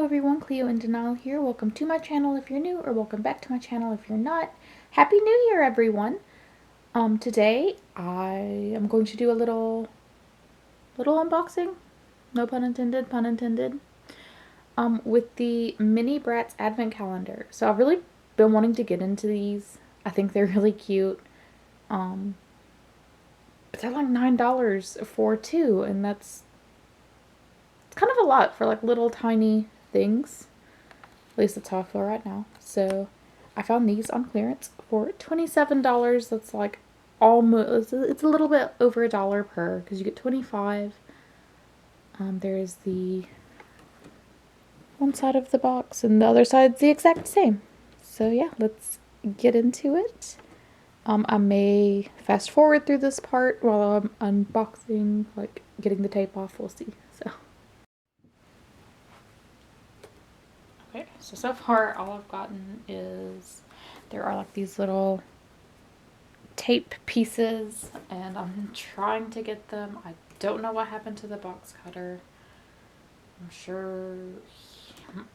Hello everyone, Cleo and Denal here. Welcome to my channel if you're new, or welcome back to my channel if you're not. Happy New Year everyone! Today I am going to do a little unboxing, no pun intended, with the mini Bratz Advent Calendar. So I've really been wanting to get into these. I think they're really cute. But they're like $9 for two, and that's kind of a lot for like little tiny things. At least that's how I feel right now. So I found these on clearance for $27. That's like almost, it's a little bit over $1 per, because you get 25. There's the one side of the box and the other side's the exact same. So yeah, let's get into it. I may fast forward through this part while I'm unboxing, like getting the tape off, we'll see. Okay, so far all I've gotten is there are like these little tape pieces, and I'm trying to get them. I don't know what happened to the box cutter. I'm sure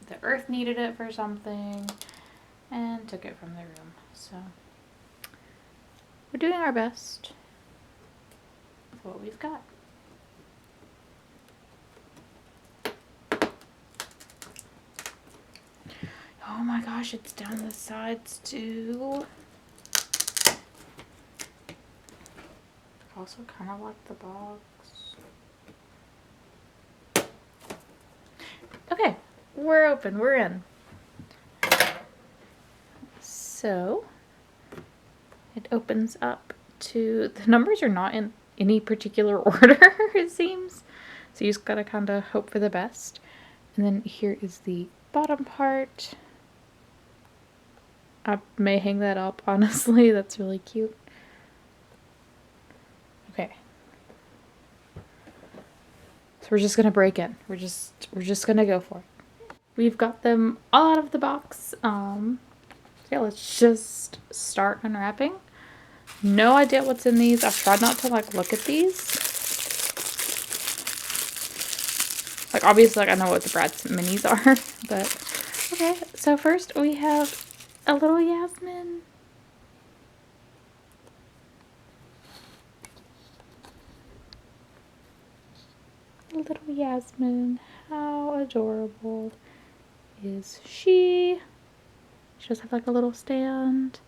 the earth needed it for something and took it from the room. So we're doing our best with what we've got. Oh my gosh, it's down the sides too. I also kind of like the box. Okay, we're open, we're in. So it opens up to, the numbers are not in any particular order, it seems. So you just gotta kind of hope for the best. And then here is the bottom part. I may hang that up, honestly. That's really cute. Okay. So we're just gonna break in. We're just gonna go for it. We've got them all out of the box. Yeah, let's just start unwrapping. No idea what's in these. I've tried not to like look at these. Like obviously, like I know what the Bratz Minis are, but okay. So first we have a little Yasmin. A little Yasmin. How adorable is she? She does have like a little stand.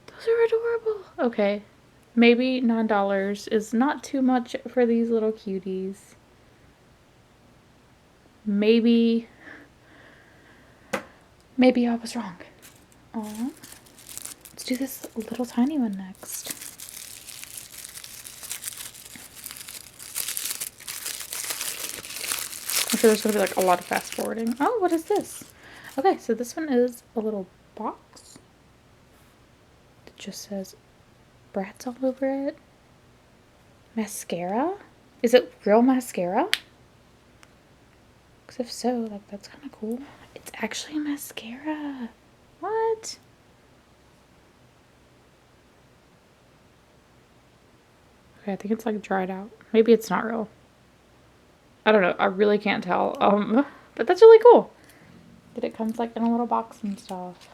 Those are adorable. Okay. Maybe $9 is not too much for these little cuties. Maybe I was wrong. Let's do this little tiny one next. I'm sure there's going to be like a lot of fast forwarding. Oh, what is this? Okay, so this one is a little box. It just says Bratz all over it. Mascara? Is it real mascara? Because if so, like that's kind of cool. It's actually mascara. What? Okay, I think it's like dried out. Maybe it's not real. I don't know. I really can't tell. But that's really cool that it comes like in a little box and stuff.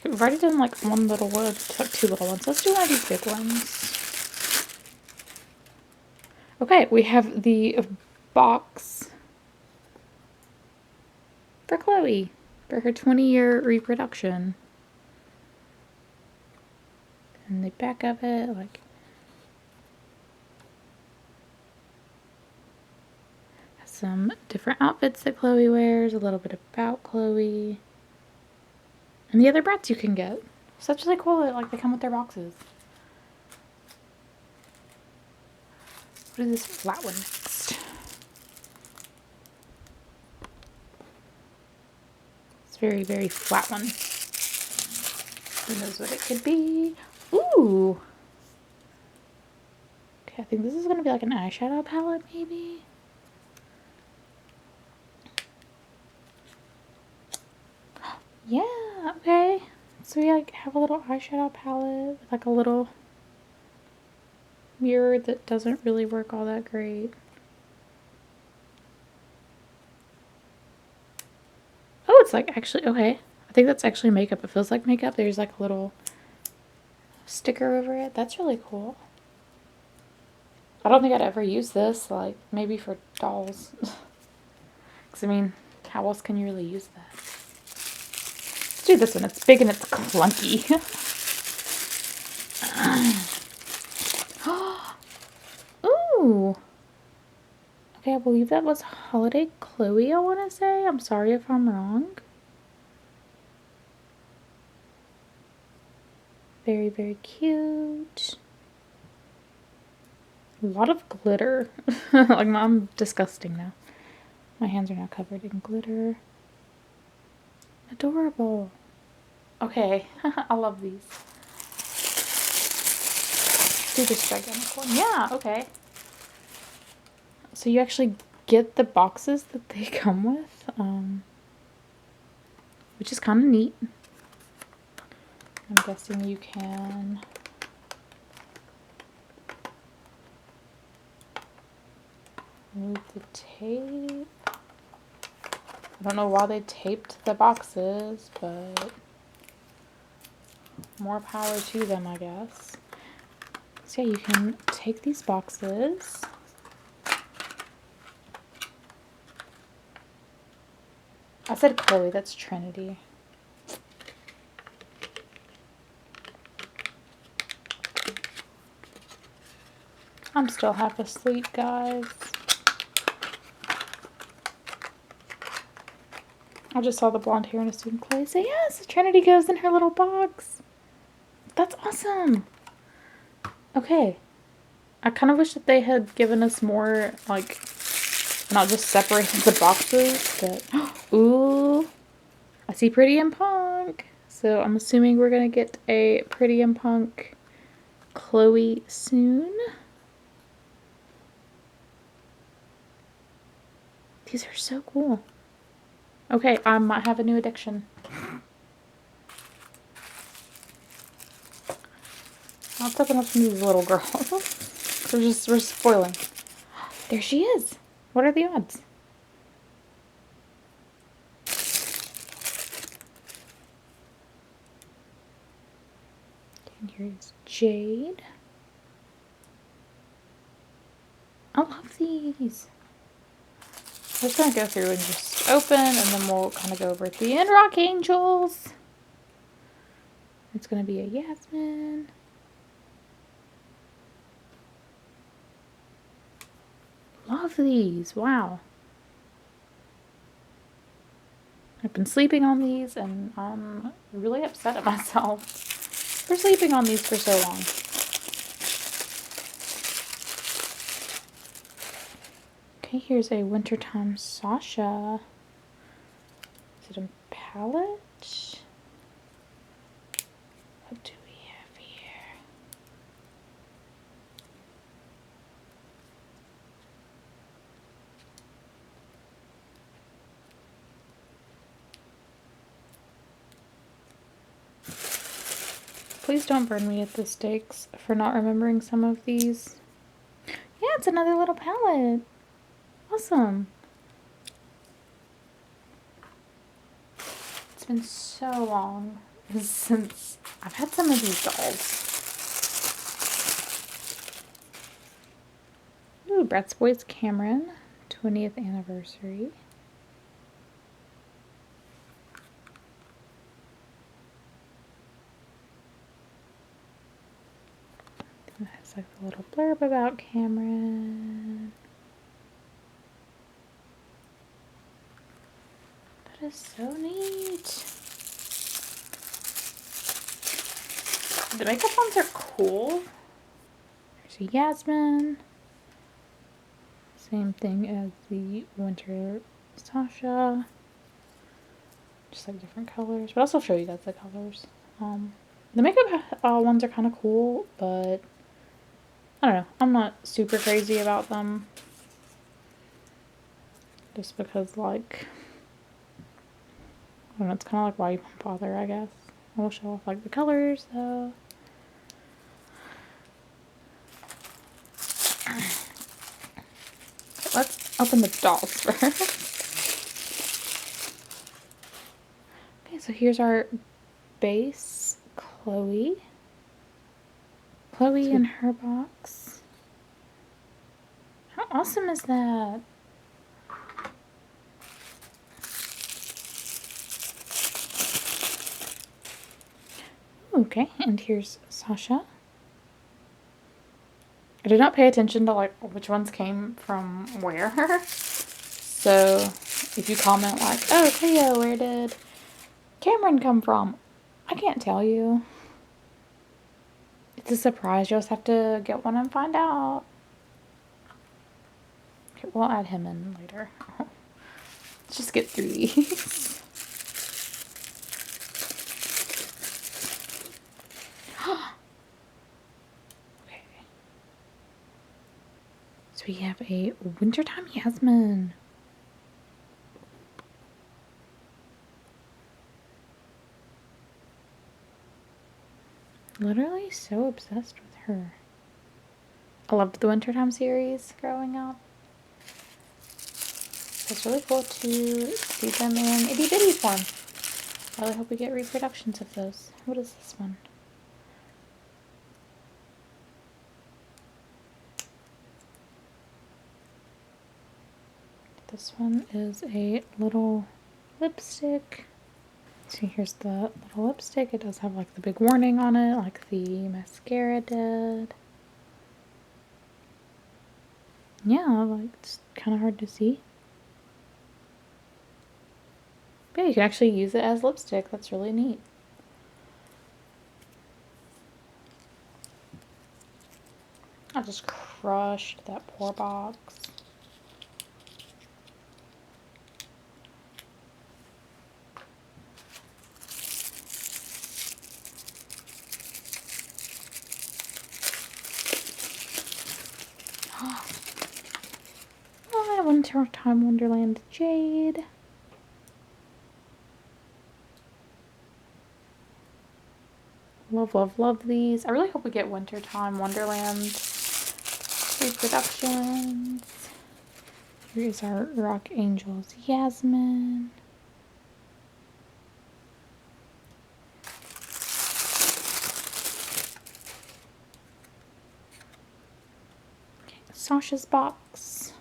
We've already done like one little one, two little ones. Let's do one of these big ones. Okay, we have the box for Chloe for her 20-year reproduction. And the back of it, like, has some different outfits that Chloe wears, a little bit about Chloe, and the other Bratz you can get. So that's really cool that like they come with their boxes. What is this flat one next? It's very, very flat one. Who knows what it could be? Ooh! Okay, I think this is going to be like an eyeshadow palette, maybe? Yeah, okay. So we like have a little eyeshadow palette with like a little mirror that doesn't really work all that great. Oh, it's like actually, okay. I think that's actually makeup. It feels like makeup. There's like a little sticker over it. That's really cool. I don't think I'd ever use this, like maybe for dolls. Because I mean, how else can you really use that? Let's do this one. It's big and it's clunky. Ooh. Okay, I believe that was Holiday Chloe, I want to say. I'm sorry if I'm wrong. Very, very cute. A lot of glitter. Like, I'm disgusting now. My hands are now covered in glitter. Adorable. Okay, I love these. Do this gigantic one. Yeah, okay. So you actually get the boxes that they come with, which is kind of neat. I'm guessing you can remove the tape. I don't know why they taped the boxes, but more power to them, I guess. So yeah, you can take these boxes. I said Chloe, that's Trinity. I'm still half asleep, guys. I just saw the blonde hair and assumed Chloe say, yes, Trinity goes in her little box. That's awesome. Okay. I kind of wish that they had given us more, like, not just separated the boxes, but, ooh, I see Pretty in Punk. So I'm assuming we're going to get a Pretty in Punk Chloe soon. These are so cool. Okay, I might have a new addiction. Let's open up some of these little girls. We're spoiling. There she is. What are the odds? And here's Jade. I love these. I'm just going to go through and just open, and then we'll kind of go over at the end. Rock Angels. It's going to be a Yasmin. Love these. Wow. I've been sleeping on these, and I'm really upset at myself for sleeping on these for so long. Okay, here's a Wintertime Sasha. Is it a palette? What do we have here? Please don't burn me at the stakes for not remembering some of these. Yeah, it's another little palette. Awesome. It's been so long since I've had some of these dolls. Ooh, Bratz Boys Cameron, 20th anniversary. It has like a little blurb about Cameron. That is so neat. The makeup ones are cool. There's a Yasmin. Same thing as the Winter Sasha. Just like different colors. But I'll still show you guys the colors. The makeup ones are kind of cool, but I don't know. I'm not super crazy about them. Just because, like, I don't know, it's kind of like why you bother, I guess. I will show off like the colors though. Let's open the dolls first. Okay, so here's our base Chloe. Chloe in her box. How awesome is that? Okay, and here's Sasha. I did not pay attention to like which ones came from where. So if you comment like, oh Cleo, where did Cameron come from? I can't tell you. It's a surprise. You'll just have to get one and find out. Okay, we'll add him in later. Let's just get through these. Okay. So we have a wintertime Yasmin. Literally so obsessed with her. I loved the wintertime series growing up. It's really cool to see them in itty bitty form. I really hope we get reproductions of those. What is this one? This one is a little lipstick. So here's the little lipstick. It does have like the big warning on it, like the mascara did. Yeah, like it's kind of hard to see. But yeah, you can actually use it as lipstick. That's really neat. I just crushed that poor box. Oh, Wintertime Wonderland Jade. Love, love, love these. I really hope we get Wintertime Wonderland reproductions. Here's our Rock Angels Yasmin. Okay, Sasha's box.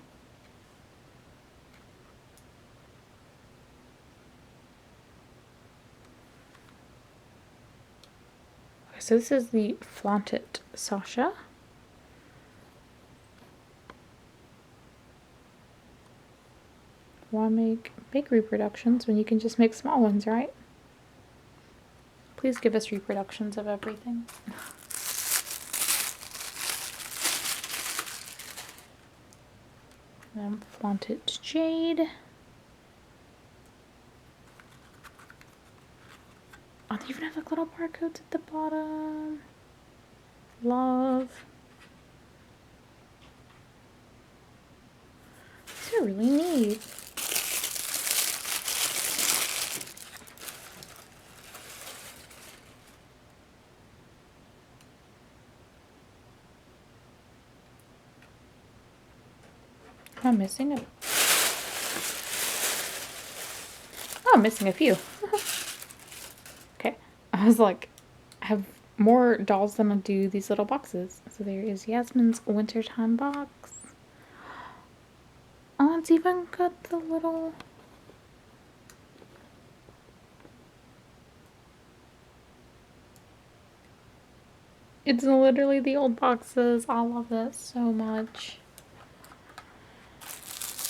Okay, so this is the Flaunt It Sasha. Why make big reproductions when you can just make small ones, right? Please give us reproductions of everything. Flaunt It Jade. Oh, they even have like little barcodes at the bottom. Love. These are really neat. I'm missing a... Oh, I'm missing a few. Okay. I was like, I have more dolls than I do these little boxes. So there is Yasmin's Wintertime box. Oh, it's even got the little... It's literally the old boxes. I love that so much.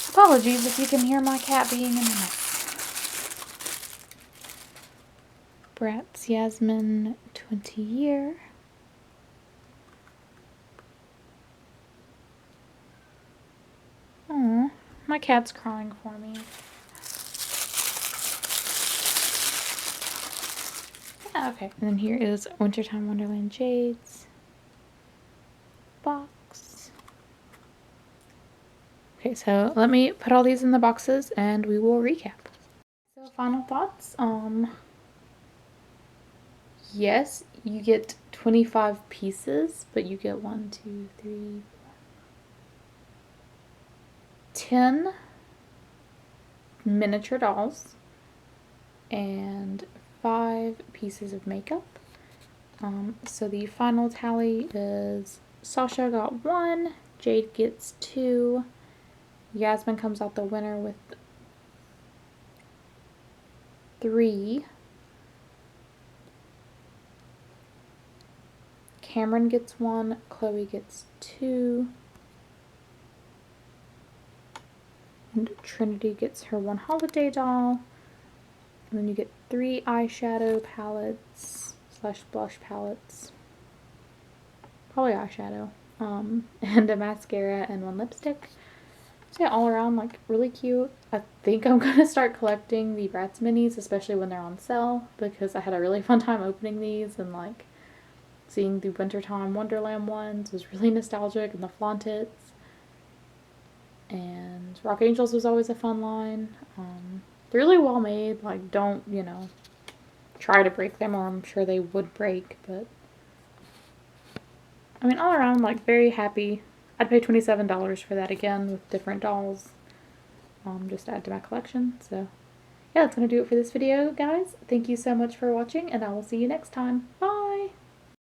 Apologies if you can hear my cat being in a mess. Bratz Yasmin 20 year. Oh, my cat's crying for me. Yeah, okay. And then here is Wintertime Wonderland Jade's box. Okay, so let me put all these in the boxes and we will recap. So final thoughts. yes, you get 25 pieces, but you get 1, 2, 3, 10 miniature dolls and 5 pieces of makeup. So the final tally is Sasha got 1, Jade gets 2, Yasmin comes out the winner with 3, Cameron gets 1, Chloe gets 2, and Trinity gets her 1 holiday doll. And then you get 3 eyeshadow palettes / blush palettes. Probably eyeshadow. And a mascara and 1 lipstick. So yeah, all around, like, really cute. I think I'm gonna start collecting the Bratz Minis, especially when they're on sale, because I had a really fun time opening these, and like seeing the Wintertime Wonderland ones was really nostalgic, and the Flauntits. And Rock Angels was always a fun line. They're really well made. Like, don't, you know, try to break them, or I'm sure they would break, but I mean, all around, like, very happy. I'd pay $27 for that again with different dolls, just to add to my collection. So yeah, that's gonna do it for this video, guys. Thank you so much for watching, and I will see you next time. Bye!